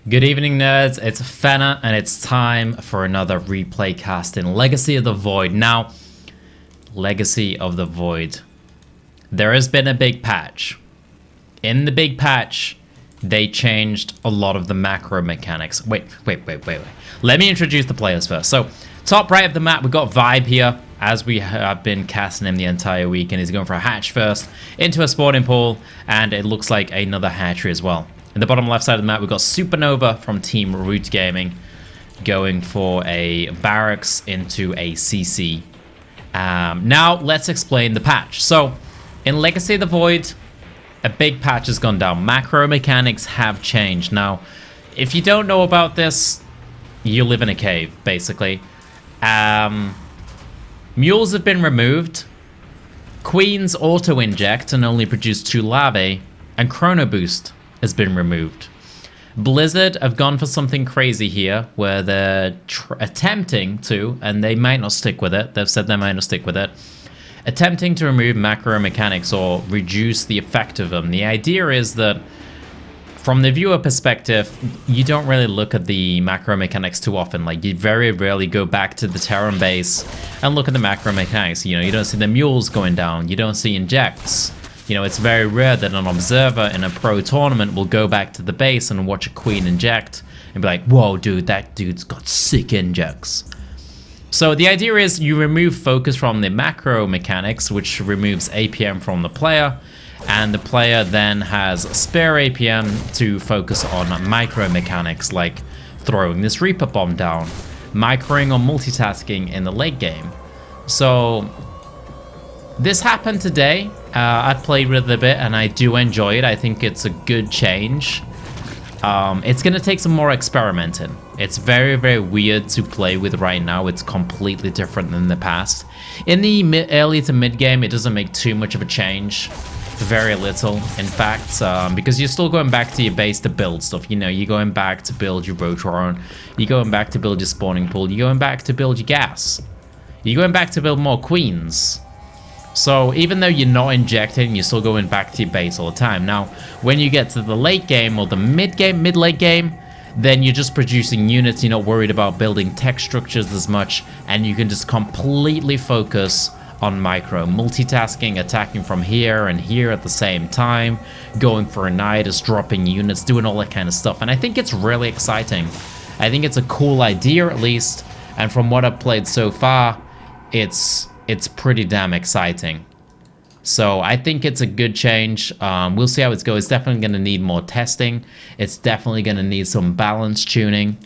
Good evening, nerds. It's Fenna, and it's time for another replay cast in Legacy of the Void. Now, Legacy of the Void. There has been a big patch. In the big patch, they changed a lot of the macro mechanics. Wait. Let me introduce the players first. So, top right of the map, we've got ViBE here, as we have been casting him the entire week, and he's going for a hatch first, into a spawning pool, and it looks like another hatchery as well. In the bottom left side of the map, we've got SuperNova from Team Root Gaming going for a barracks into a CC. Now, let's explain the patch. So, in Legacy of the Void, a big patch has gone down. Macro mechanics have changed. Now, if you don't know about this, you live in a cave, basically. Mules have been removed. Queens auto-inject and only produce 2 larvae. And Chrono Boost has been removed. Blizzard have gone for something crazy here, where they're attempting to, and they might not stick with it, they've said they might not stick with it, attempting to remove macro mechanics or reduce the effect of them. The idea is that, from the viewer perspective, you don't really look at the macro mechanics too often. Like, you very rarely go back to the Terran base and look at the macro mechanics. You know, you don't see the mules going down, you don't see injects. You know, it's very rare that an observer in a pro tournament will go back to the base and watch a queen inject and be like, whoa, dude, that dude's got sick injects. So the idea is you remove focus from the macro mechanics, which removes APM from the player, and the player then has spare APM to focus on micro mechanics, like throwing this Reaper bomb down, microing or multitasking in the late game. So this happened today. I played with it a bit, and I do enjoy it. I think it's a good change. It's going to take some more experimenting. It's very, very weird to play with right now. It's completely different than the past. In the early to mid game, it doesn't make too much of a change. Very little, in fact, because you're still going back to your base to build stuff. You know, you're going back to build your Rotron. You're going back to build your spawning pool. You're going back to build your gas. You're going back to build more queens. So even though you're not injecting, you're still going back to your base all the time. Now, when you get to the late game or the mid-late game, then you're just producing units. You're not worried about building tech structures as much, and you can just completely focus on micro. Multitasking, attacking from here and here at the same time, going for a nidus, dropping units, doing all that kind of stuff. And I think it's really exciting. I think it's a cool idea, at least. And from what I've played so far, it's pretty damn exciting. So I think it's a good change. We'll see how it goes. It's definitely going to need more testing. It's definitely going to need some balance tuning.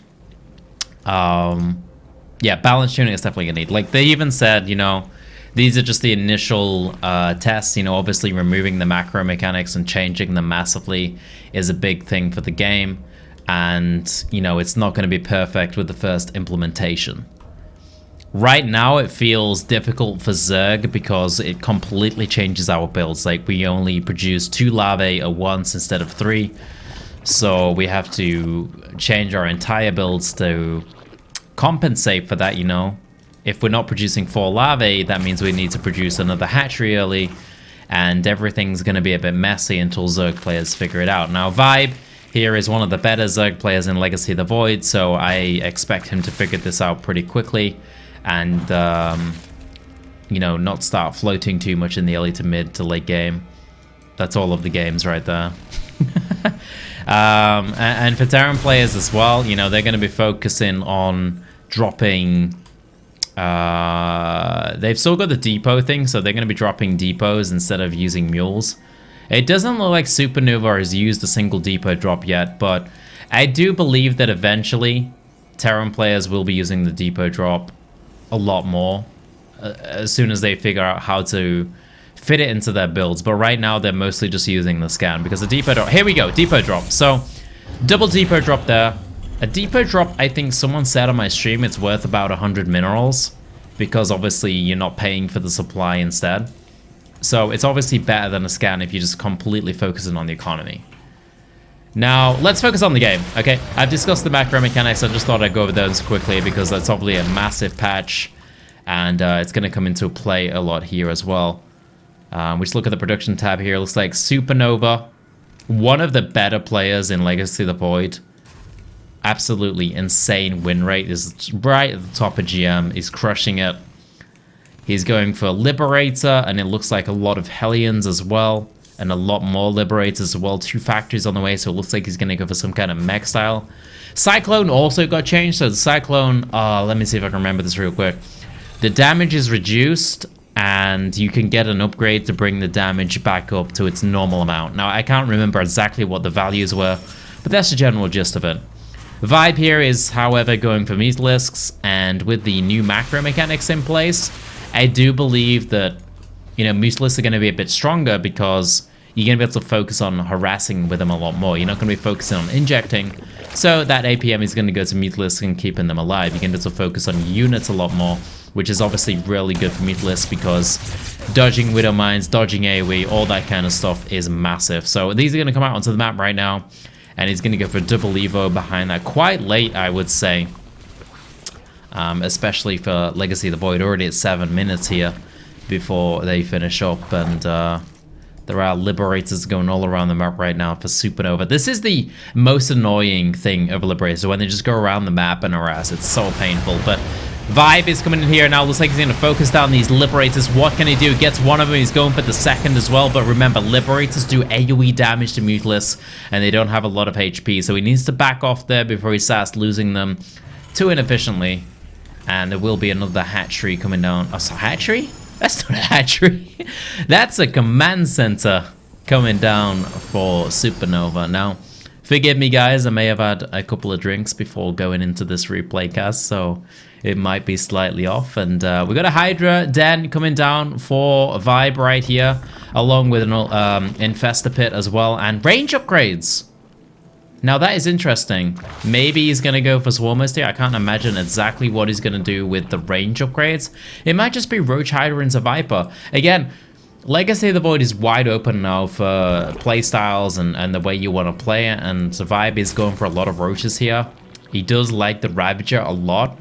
Yeah, balance tuning is definitely going to need. Like, they even said, you know, these are just the initial tests. You know, obviously removing the macro mechanics and changing them massively is a big thing for the game. And, you know, it's not going to be perfect with the first implementation. Right now, it feels difficult for Zerg because it completely changes our builds. Like, we only produce 2 larvae at once instead of 3. So we have to change our entire builds to compensate for that, you know. If we're not producing 4 larvae, that means we need to produce another hatchery early. And everything's going to be a bit messy until Zerg players figure it out. Now, ViBE here is one of the better Zerg players in Legacy of the Void, so I expect him to figure this out pretty quickly. And, you know, not start floating too much in the early to mid to late game. That's all of the games right there. And for Terran players as well, you know, they're going to be focusing on dropping. They've still got the depot thing, so they're going to be dropping depots instead of using mules. It doesn't look like SuperNova has used a single depot drop yet, but I do believe that eventually Terran players will be using the depot drop a lot more as soon as they figure out how to fit it into their builds. But right now they're mostly just using the scan because the depot drop, here we go, depot drop. So double depot drop there. A depot drop, I think someone said on my stream, it's worth about 100 minerals because obviously you're not paying for the supply instead. So it's obviously better than a scan if you're just completely focusing on the economy. Now, let's focus on the game, okay? I've discussed the macro mechanics. I just thought I'd go over those quickly because that's obviously a massive patch, and it's going to come into play a lot here as well. We just look at the production tab here. It looks like SuperNova, one of the better players in Legacy of the Void, absolutely insane win rate. Is right at the top of GM. He's crushing it. He's going for Liberator, and it looks like a lot of Hellions as well, and a lot more Liberators as well. 2 factories on the way, so it looks like he's going to go for some kind of mech style. Cyclone also got changed, so the Cyclone, let me see if I can remember this real quick. The damage is reduced, and you can get an upgrade to bring the damage back up to its normal amount. Now, I can't remember exactly what the values were, but that's the general gist of it. ViBE here is, however, going for Mutalisks, and with the new macro mechanics in place, I do believe that, you know, Mutalisks are going to be a bit stronger because you're going to be able to focus on harassing with them a lot more. You're not going to be focusing on injecting, so that APM is going to go to Mutalisks and keeping them alive. You're going to be able to focus on units a lot more, which is obviously really good for Mutalisks because dodging Widow Mines, dodging AoE, all that kind of stuff is massive. So these are going to come out onto the map right now, and he's going to go for double Evo behind that quite late, I would say. Especially for Legacy of the Void, already at 7 minutes here before they finish up, and there are Liberators going all around the map right now for SuperNova. This is the most annoying thing of Liberators, when they just go around the map and harass. It's so painful, but ViBE is coming in here now. Looks like he's going to focus down these Liberators. What can he do? Gets one of them. He's going for the second as well, but remember, Liberators do AoE damage to Mutalisks, and they don't have a lot of HP, so he needs to back off there before he starts losing them too inefficiently. And there will be another hatchery coming down. Oh, so hatchery? That's not a hatchery. That's a command center coming down for SuperNova. Now, forgive me, guys. I may have had a couple of drinks before going into this replay cast, so it might be slightly off. And we got a Hydra Den coming down for ViBE right here, along with an Infestor Pit as well, and range upgrades. Now that is interesting. Maybe he's going to go for Swarmers here. I can't imagine exactly what he's going to do with the range upgrades. It might just be Roach Hydra into Viper. Again, Legacy of the Void is wide open now for playstyles and the way you want to play it. And ViBE is going for a lot of Roaches here. He does like the Ravager a lot.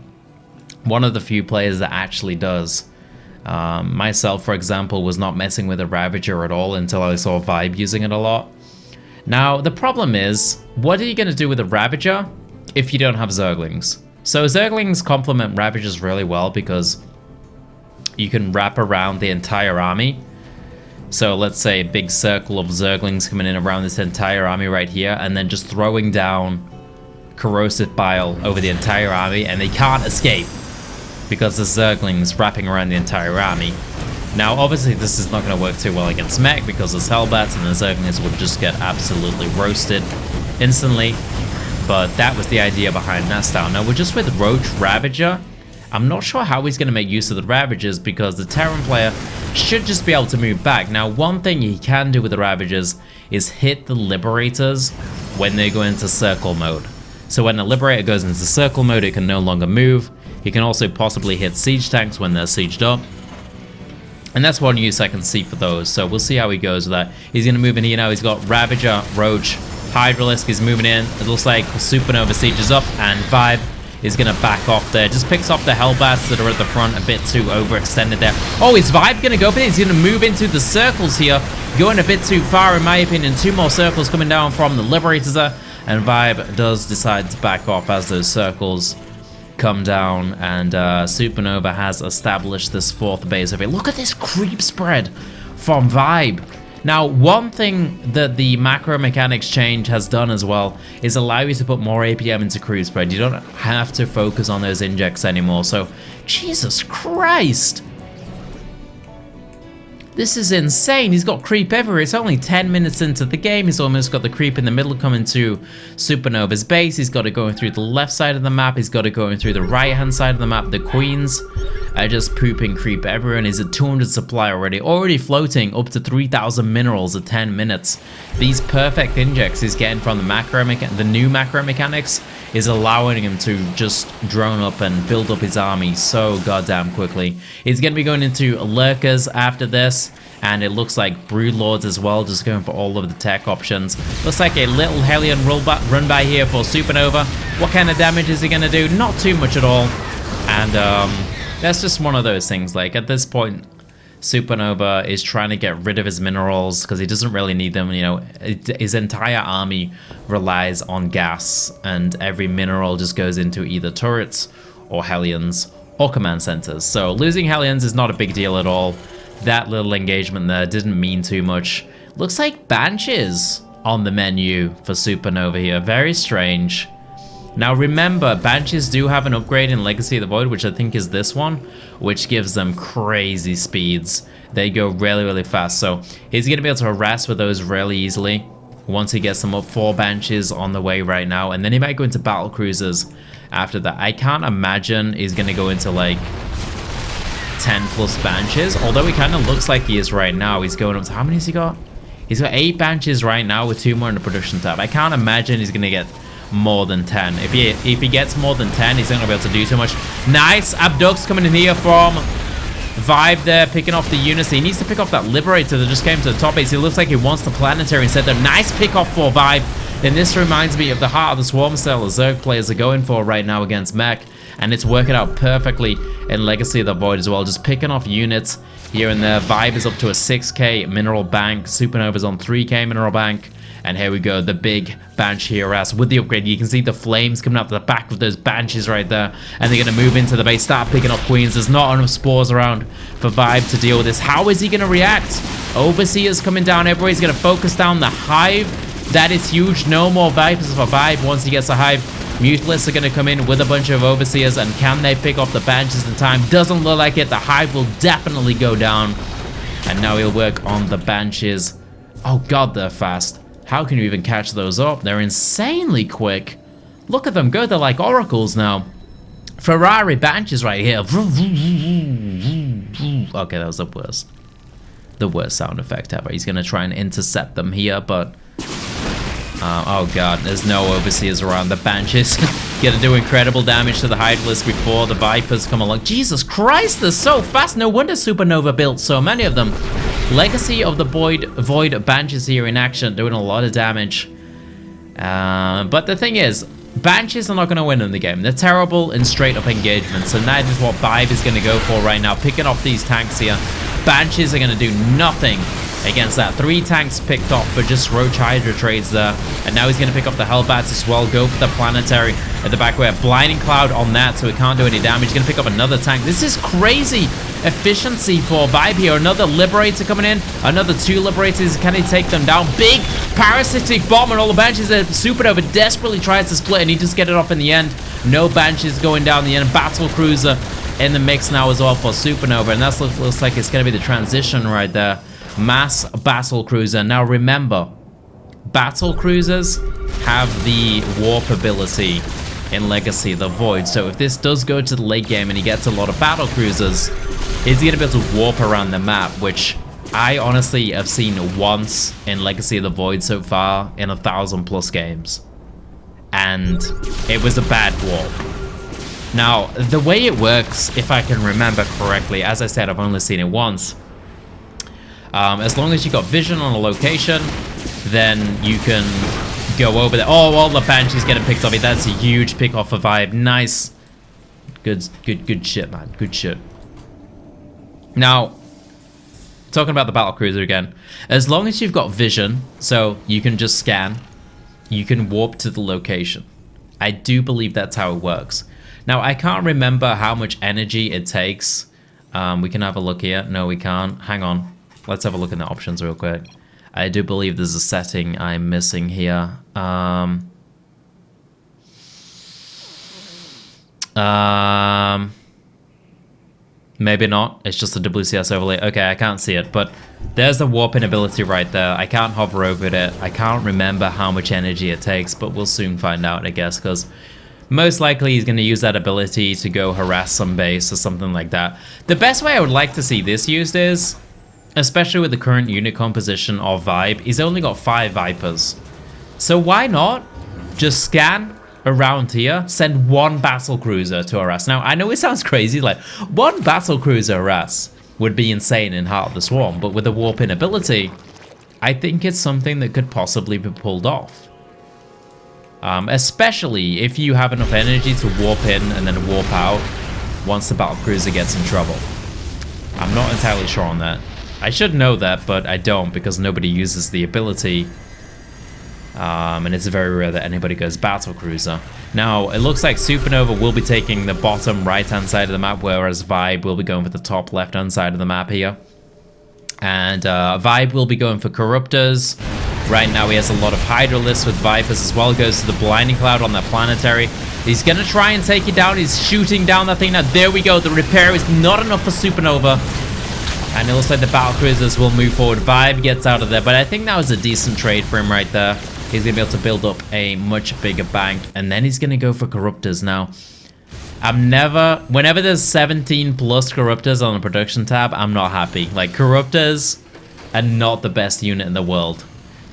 One of the few players that actually does. Myself, for example, was not messing with a Ravager at all until I saw ViBE using it a lot. Now, the problem is, what are you going to do with a Ravager if you don't have Zerglings? So Zerglings complement Ravagers really well because you can wrap around the entire army. So let's say a big circle of Zerglings coming in around this entire army right here, and then just throwing down Corrosive Bile over the entire army, and they can't escape because the Zerglings wrapping around the entire army. Now, obviously, this is not going to work too well against mech because there's Hellbats, and the Zerglings will just get absolutely roasted instantly. But that was the idea behind that style. Now, we're just with Roach Ravager. I'm not sure how he's going to make use of the Ravagers because the Terran player should just be able to move back. Now, one thing he can do with the Ravagers is hit the Liberators when they go into circle mode. So when the Liberator goes into circle mode, it can no longer move. He can also possibly hit siege tanks when they're sieged up. And that's one use I can see for those, so we'll see how he goes with that. He's going to move in here now. He's got Ravager, Roach, Hydralisk is moving in. It looks like SuperNova Siege is up, and ViBE is going to back off there. Just picks off the Hellbats that are at the front, a bit too overextended there. Oh, is ViBE going to go for it? He's going to move into the circles here, going a bit too far in my opinion. 2 more circles coming down from the Liberators there, and ViBE does decide to back off as those circles come down, and SuperNova has established this 4th base of it. Look at this creep spread from ViBE. Now, one thing that the macro mechanics change has done as well is allow you to put more APM into creep spread. You don't have to focus on those injects anymore. So, Jesus Christ! This is insane. He's got creep everywhere. It's only 10 minutes into the game. He's almost got the creep in the middle coming to SuperNova's base. He's got it going through the left side of the map. He's got it going through the right-hand side of the map. The Queens are just pooping creep everywhere. And he's at 200 supply already. Already floating up to 3,000 minerals at 10 minutes. These perfect injects he's getting from the new macro mechanics is allowing him to just drone up and build up his army so goddamn quickly. He's going to be going into Lurkers after this, and it looks like Broodlords as well, just going for all of the tech options. Looks like a little Hellion run by here for SuperNova. What kind of damage is he going to do? Not too much at all. And that's just one of those things. Like, at this point, SuperNova is trying to get rid of his minerals because he doesn't really need them. You know, his entire army relies on gas, and every mineral just goes into either turrets or Hellions or command centers. So losing Hellions is not a big deal at all. That little engagement there didn't mean too much. Looks like Banshees on the menu for SuperNova here. Very strange. Now remember, Banshees do have an upgrade in Legacy of the Void, which I think is this one, which gives them crazy speeds. They go really, really fast. So he's going to be able to harass with those really easily once he gets them up. 4 Banshees on the way right now. And then he might go into battle cruisers after that. I can't imagine he's going to go into like 10 plus Banshees, although he kind of looks like he is right now. He's going up to, how many has he got? He's got 8 Banshees right now with 2 more in the production tab. I can't imagine he's going to get more than 10. If he gets more than 10, he's not going to be able to do too much. Nice abducts coming in here from ViBE there, picking off the units. He needs to pick off that Liberator that just came to the top base. It looks like he wants the Planetary instead. A nice pick off for ViBE. And this reminds me of the Heart of the Swarm style the Zerg players are going for right now against Mech. And it's working out perfectly in Legacy of the Void as well. Just picking off units here and there. ViBE is up to a 6k mineral bank. SuperNova's on 3k mineral bank. And here we go, the big Banshee harass with the upgrade. You can see the flames coming out the back of those Banshees right there. And they're going to move into the base, start picking up Queens. There's not enough spores around for ViBE to deal with this. How is he going to react? Overseers coming down. Everybody's going to focus down the Hive. That is huge. No more Vipers for ViBE once he gets the Hive. Mutalists are going to come in with a bunch of Overseers. And can they pick off the Banshees in time? Doesn't look like it. The Hive will definitely go down. And now he'll work on the Banshees. Oh god, they're fast. How can you even catch those up? They're insanely quick. Look at them go. They're like oracles now. Ferrari Banshees right here. Okay, that was the worst. The worst sound effect ever. He's going to try and intercept them here, but... oh god, there's no Overseers around. The Banshees going to do incredible damage to the Hive list before the Vipers come along. Jesus Christ, they're so fast. No wonder SuperNova built so many of them. Legacy of the Void Banshees here in action, doing a lot of damage. But the thing is, Banshees are not going to win in the game. They're terrible in straight-up engagement, so that is what ViBE is going to go for right now, picking off these tanks here. Banshees are going to do nothing against that. 3 tanks picked off for just Roach Hydra trades there. And now he's going to pick up the Hellbats as well. Go for the Planetary at the back. We have Blinding Cloud on that, so it can't do any damage. He's going to pick up another tank. This is crazy efficiency for ViBE here. Another Liberator coming in. Another 2 Liberators. Can he take them down? Big Parasitic Bomb and all the Banshees that SuperNova desperately tries to split, and he just get it off in the end. No Banshees going down the end. Battle Cruiser in the mix now as well for SuperNova, and that looks like it's going to be the transition right there. Mass Battle Cruiser. Now remember, Battle Cruisers have the warp ability in Legacy of the Void, so if this does go to the late game and he gets a lot of Battle Cruisers, he's going to be able to warp around the map, which I honestly have seen once in Legacy of the Void so far in 1,000+ games. And it was a bad warp. Now, the way it works, if I can remember correctly, as I said, I've only seen it once. As long as you got vision on a location, then you can go over there. Oh, all the Banshees getting picked off. That's a huge pick off for ViBE. Nice. Good shit, man. Good shit. Now, talking about the battle cruiser again. As long as you've got vision, so you can just scan, you can warp to the location. I do believe that's how it works. Now, I can't remember how much energy it takes. We can have a look here. No, we can't. Hang on. Let's have a look in the options real quick. I do believe there's a setting I'm missing here. Maybe not. It's just a WCS overlay. Okay, I can't see it, but there's the warping ability right there. I can't hover over it. I can't remember how much energy it takes, but we'll soon find out, I guess, because most likely he's going to use that ability to go harass some base or something like that. The best way I would like to see this used is, especially with the current unit composition of ViBE, he's only got 5 Vipers. So why not just scan around here, send 1 battle cruiser to harass? Now, I know it sounds crazy, like 1 battle cruiser harass would be insane in Heart of the Swarm, but with the warping ability, I think it's something that could possibly be pulled off. Especially if you have enough energy to warp in and then warp out once the battle cruiser gets in trouble. I'm not entirely sure on that. I should know that, but I don't because nobody uses the ability. And it's very rare that anybody goes battle cruiser. Now, it looks like SuperNova will be taking the bottom right-hand side of the map, whereas ViBE will be going for the top left-hand side of the map here. And ViBE will be going for Corruptors. Right now, he has a lot of Hydralisks with Vipers as well. Goes to the Blinding Cloud on that Planetary. He's going to try and take it down. He's shooting down that thing. Now, there we go. The repair is not enough for SuperNova. And it looks like the battle cruisers will move forward. ViBE gets out of there, but I think that was a decent trade for him right there. He's going to be able to build up a much bigger bank, and then he's going to go for Corruptors now. Whenever there's 17 plus Corruptors on the production tab, I'm not happy. Like, Corruptors are not the best unit in the world.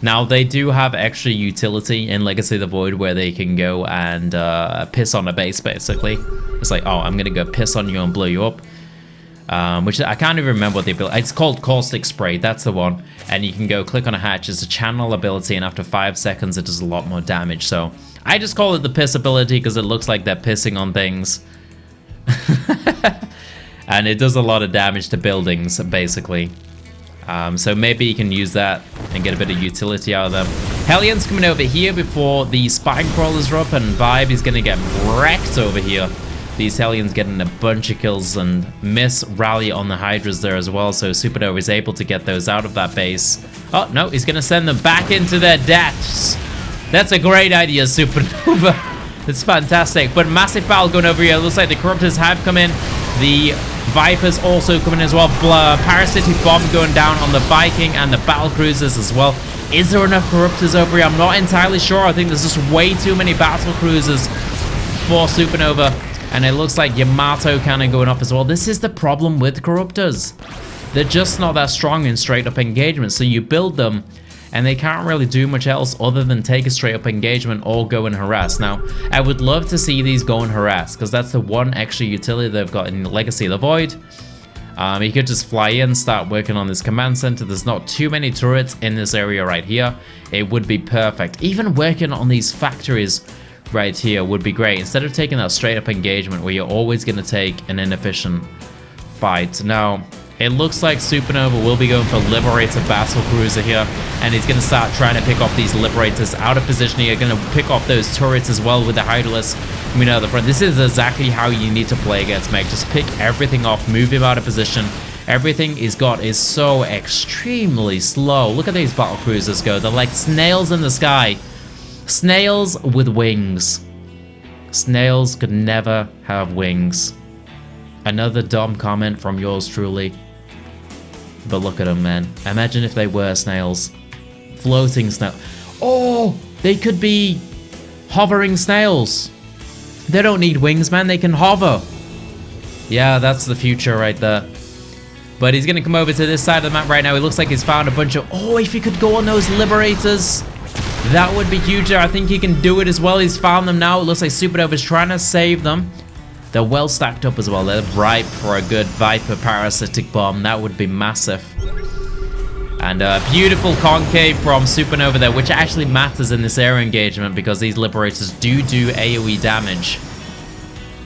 Now, they do have extra utility in Legacy of the Void where they can go and piss on a base, basically. It's like, oh, I'm going to go piss on you and blow you up. Which I can't even remember what the ability. It's called Caustic Spray, that's the one. And you can go click on a hatch. It's a channel ability, and after 5 seconds, it does a lot more damage. So I just call it the piss ability because it looks like they're pissing on things. And it does a lot of damage to buildings, basically. So maybe you can use that and get a bit of utility out of them. Hellions coming over here before the Spine Crawlers are up, and ViBE is going to get wrecked over here. These Hellions getting a bunch of kills and miss rally on the Hydras there as well, so SuperNova is able to get those out of that base. Oh, no, he's going to send them back into their deaths. That's a great idea, SuperNova. It's fantastic. But massive battle going over here. It looks like the Corruptors have come in. The Vipers also coming in as well. Parasitic Bomb going down on the Viking and the Battle Cruisers as well. Is there enough Corruptors over here? I'm not entirely sure. I think there's just way too many Battle Cruisers for SuperNova. And it looks like Yamato cannon going off as well. This is the problem with Corruptors. They're just not that strong in straight-up engagement. So you build them, and they can't really do much else other than take a straight-up engagement or go and harass. Now, I would love to see these go and harass, because that's the one extra utility they've got in Legacy of the Void. You could just fly in, start working on this command center. There's not too many turrets in this area right here. It would be perfect. Even working on these factories right here would be great, instead of taking that straight up engagement where you're always going to take an inefficient fight. Now, it looks like SuperNova will be going for Liberator Battle Cruiser here, and he's going to start trying to pick off these Liberators out of position here. Going to pick off those turrets as well with the Hydralisks coming out of the front. This is exactly how you need to play against Meg. Just pick everything off, move him out of position. Everything he's got is so extremely slow. Look at these Battle Cruisers go. They're like snails in the sky. Snails with wings. Snails could never have wings. Another dumb comment from yours truly. But look at them, man. Imagine if they were snails. Floating snails. Oh, they could be hovering snails. They don't need wings, man. They can hover. Yeah, that's the future right there. But he's going to come over to this side of the map right now. It looks like he's found a bunch of... Oh, if he could go on those Liberators... That would be huge. I think he can do it as well. He's found them now. It looks like SuperNova is trying to save them. They're well stacked up as well. They're ripe for a good Viper Parasitic Bomb. That would be massive. And a beautiful concave from SuperNova there, which actually matters in this area engagement because these Liberators do AoE damage.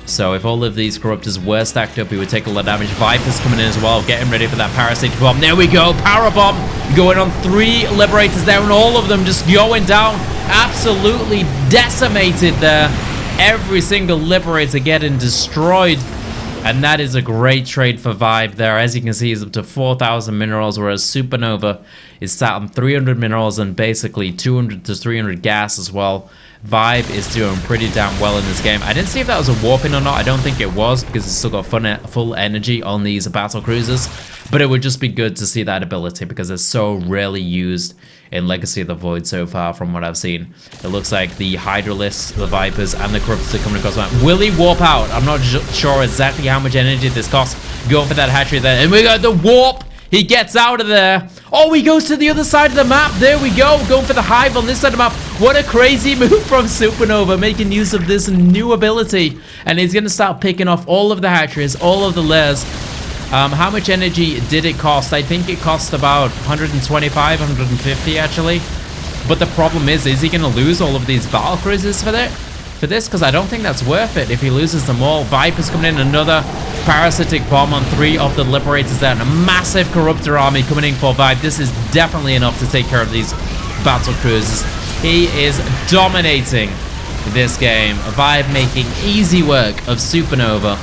So if all of these Corruptors were stacked up, he would take a lot of damage. Viper's coming in as well, getting ready for that Parasitic Bomb. There we go, Power Bomb going on 3 Liberators there, and all of them just going down. Absolutely decimated there. Every single Liberator getting destroyed. And that is a great trade for ViBE there. As you can see, he's up to 4,000 minerals, whereas SuperNova is sat on 300 minerals and basically 200 to 300 gas as well. ViBE is doing pretty damn well in this game. I didn't see if that was a warping or not. I don't think it was, because it's still got full energy on these battle cruisers. But it would just be good to see that ability, because it's so rarely used in Legacy of the Void so far from what I've seen. It looks like the Hydralisks, the Vipers, and the Corruptors are coming across the map. Will he warp out? I'm not sure exactly how much energy this costs. Going for that hatchery there. And we got the warp! He gets out of there. Oh, he goes to the other side of the map. There we go. Going for the hive on this side of the map. What a crazy move from SuperNova, making use of this new ability. And he's going to start picking off all of the hatcheries, all of the layers. How much energy did it cost? I think it cost about 125, 150 actually. But the problem is he going to lose all of these battle cruisers for that? for this, because I don't think that's worth it if he loses them all. Viper's coming in, another parasitic bomb on 3 of the Liberators there, and a massive Corruptor army coming in for ViBE. This is definitely enough to take care of these battle cruisers. He is dominating this game. ViBE making easy work of SuperNova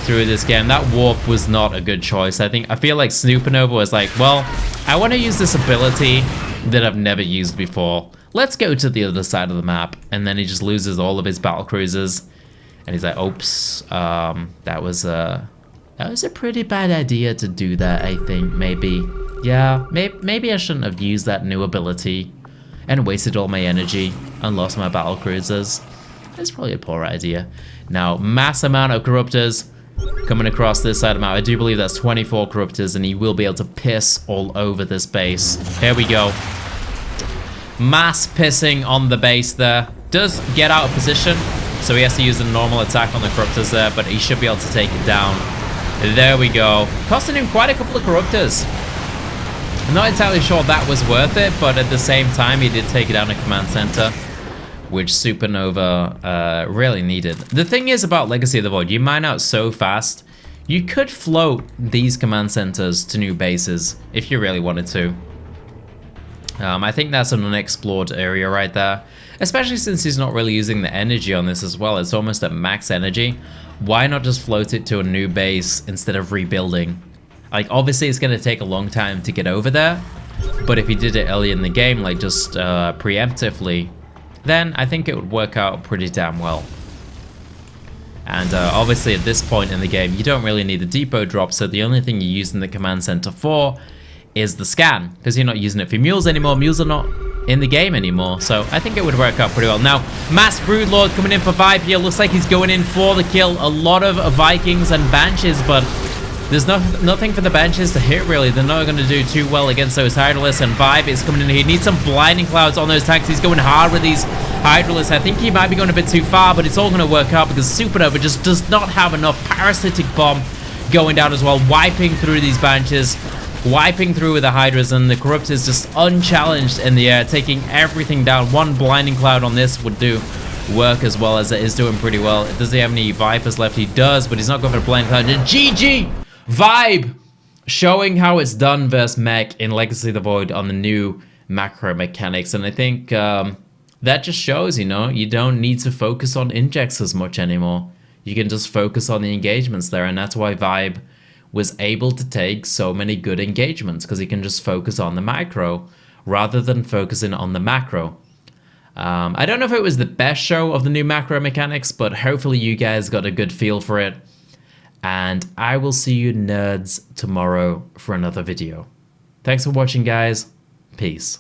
through this game. That warp was not a good choice. I feel like SuperNova was like, well, I want to use this ability that I've never used before. Let's go to the other side of the map. And then he just loses all of his battle cruisers. And he's like, oops, that was a pretty bad idea to do that, I think, maybe. Yeah, maybe I shouldn't have used that new ability and wasted all my energy and lost my battle cruisers. That's probably a poor idea. Now, mass amount of Corruptors coming across this side of the map. I do believe that's 24 Corruptors, and he will be able to piss all over this base. Here we go. Mass pissing on the base there. Does get out of position, so he has to use a normal attack on the Corruptors there, but he should be able to take it down. There we go. Costing him quite a couple of Corruptors. I'm not entirely sure that was worth it, but at the same time, he did take down a command center, which SuperNova really needed. The thing is about Legacy of the Void, you mine out so fast, you could float these command centers to new bases if you really wanted to. I think that's an unexplored area right there, especially since he's not really using the energy on this as well. It's almost at max energy. Why not just float it to a new base instead of rebuilding? Like, obviously it's going to take a long time to get over there, but if he did it early in the game, like just preemptively, then I think it would work out pretty damn well. And obviously at this point in the game, you don't really need the depot drop, so the only thing you're using the command center for is the scan, because you're not using it for mules anymore. Mules are not in the game anymore, so I think it would work out pretty well. Now, Mass Broodlord coming in for ViBE here. Looks like he's going in for the kill. A lot of Vikings and Banshees, but there's nothing for the Banshees to hit, really. They're not going to do too well against those Hydralisks, and ViBE is coming in here. He needs some Blinding Clouds on those tanks. He's going hard with these Hydralisks. I think he might be going a bit too far, but it's all going to work out because SuperNova just does not have enough Parasitic Bomb going down as well, wiping through these Banshees, wiping through with the Hydras, and the Corruptors just unchallenged in the air, taking everything down. One Blinding Cloud on this would do work as well, as it is doing pretty well. Does he have any Vipers left? He does, but he's not going for a Blinding Cloud. And GG! ViBE showing how it's done versus mech in Legacy of the Void on the new macro mechanics. And I think that just shows, you know, you don't need to focus on injects as much anymore. You can just focus on the engagements there, and that's why ViBE was able to take so many good engagements, because he can just focus on the macro rather than focusing on the macro. I don't know if it was the best show of the new macro mechanics, but hopefully you guys got a good feel for it. And I will see you nerds tomorrow for another video. Thanks for watching, guys. Peace.